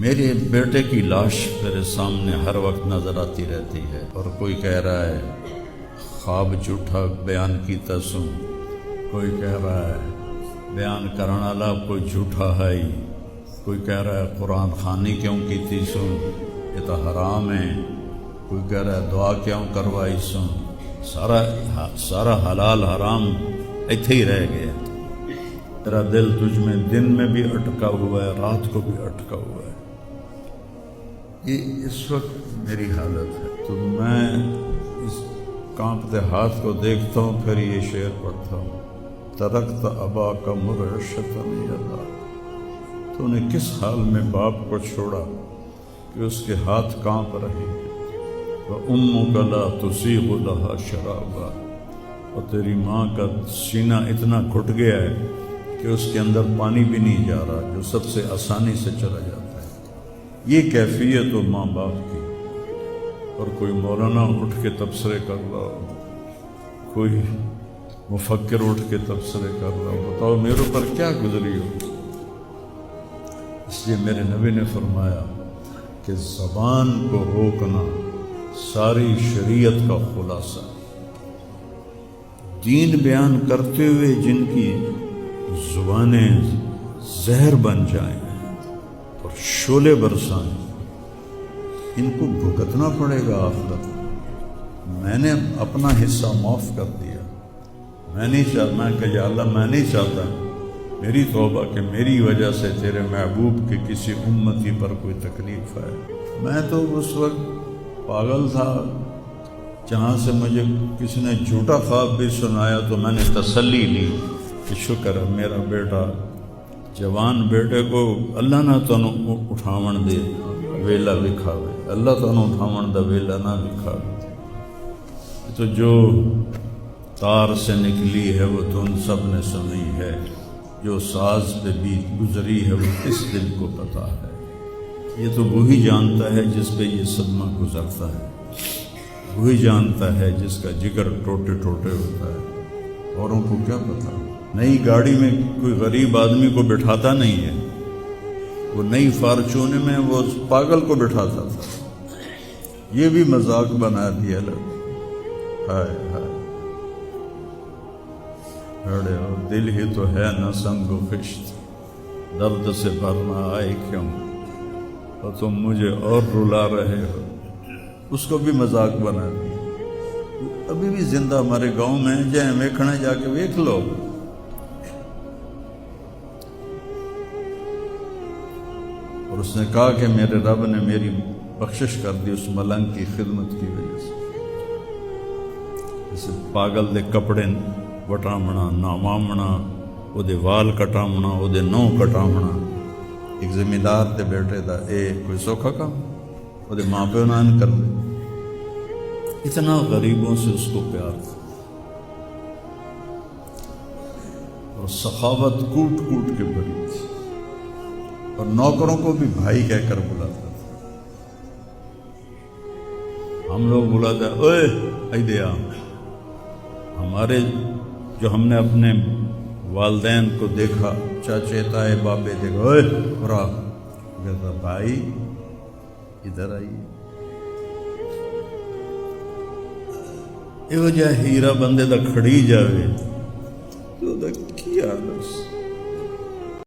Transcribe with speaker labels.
Speaker 1: میرے بیٹے کی لاش میرے سامنے ہر وقت نظر آتی رہتی ہے، اور کوئی کہہ رہا ہے خواب جھوٹا بیان کیتا سوں، کوئی کہہ رہا ہے بیان کرنے والا کوئی جھوٹا ہے، کوئی کہہ رہا ہے قرآن خوانی کیوں کیتی سوں، یہ تو حرام ہے، کوئی کہہ رہا ہے دعا کیوں کروائی سوں، سارا حلال حرام ایتھے ہی رہ گیا۔ تیرا دل تجھ میں دن میں بھی اٹکا ہوا ہے، رات کو بھی اٹکا ہوا ہے۔ یہ اس وقت میری حالت ہے، تو میں اس کانپتے ہاتھ کو دیکھتا ہوں، پھر یہ شعر پڑھتا ہوں، ترکت ابا کا مرشتاً یدا، تو نے کس حال میں باپ کو چھوڑا کہ اس کے ہاتھ کانپ رہے ہیں، وَأُمُّكَ لَا تُسِيغُ لَهَا شَرَابًا، اور تیری ماں کا سینہ اتنا گھٹ گیا ہے کہ اس کے اندر پانی بھی نہیں جا رہا، جو سب سے آسانی سے چلا جاتا ہے۔ یہ کیفیت ہو ماں باپ کی، اور کوئی مولانا اٹھ کے تبصرے کر رہا ہو، کوئی مفکر اٹھ کے تبصرے کر رہا ہو، بتاؤ میرے اوپر کیا گزری ہو۔ اس لیے میرے نبی نے فرمایا کہ زبان کو روکنا ساری شریعت کا خلاصہ ہے۔ دین بیان کرتے ہوئے جن کی زبانیں زہر بن جائیں اور شعلے برسائیں، ان کو بھگتنا پڑے گا آخرت میں۔ میں نے اپنا حصہ معاف کر دیا، میں نہیں چاہتا، میں کہ یا اللہ میں نہیں چاہتا، میری توبہ کہ میری وجہ سے تیرے محبوب کے کسی امتی پر کوئی تکلیف ہے۔ میں تو اس وقت پاگل تھا، جہاں سے مجھے کسی نے جھوٹا خواب بھی سنایا تو میں نے تسلی لی کہ شکر ہے میرا بیٹا، جوان بیٹے کو اللہ نہ تنوں اٹھاون دے ویلا وکھاوے، اللہ تنوں اٹھاون دا ویلا نہ وکھاوے۔ تو جو تار سے نکلی ہے وہ دھن سب نے سنی ہے، جو ساز پہ بھی گزری ہے وہ کس دل کو پتا ہے۔ یہ تو وہی جانتا ہے جس پہ یہ صدمہ گزرتا ہے، وہی جانتا ہے جس کا جگر ٹوٹے ٹوٹے ہوتا ہے، اوروں کو کیا پتا۔ نئی گاڑی میں کوئی غریب آدمی کو بٹھاتا نہیں ہے، وہ نئی فارچون میں وہ پاگل کو بٹھاتا تھا۔ یہ بھی مذاق بنا دیا لوگ، ہائے ہائے ہڑے ہو، دل ہی تو ہے نہ سنگ و خشت، درد سے بھرنا آئے کیوں، اور تم مجھے اور رلا رہے ہو۔ اس کو بھی مذاق بنا دیا۔ ابھی بھی زندہ ہمارے گاؤں میں جائیں ویکھنا، جا کے ویکھ لو۔ اور اس نے کہا کہ میرے رب نے میری بخشش کر دی اس ملنگ کی خدمت کی وجہ سے۔ جیسے پاگل دے کپڑے وٹامنا، نامامنا، وہ دے وال کٹامنا، وہ دے نو کٹامنا، ایک زمیندار دے بیٹے دا اے کوئی سوکھا کام، وہ دے ماں پہ نان کر دے۔ اتنا غریبوں سے اس کو پیار تھا، اور سخاوت کوٹ کوٹ کے بھری تھی، اور نوکروں کو بھی بھائی کہہ کر بلاتا تھا۔ ہم لوگ بلاتے ہیں اوے ایدیا، ہمارے جو ہم نے اپنے والدین کو دیکھا، چاچے تائے بابے دیکھا، اوے برا کہتا بھائی ادھر آئیے۔ یہ وجہ ہیرا بندے دا کھڑی جاوے تو دا کیا دس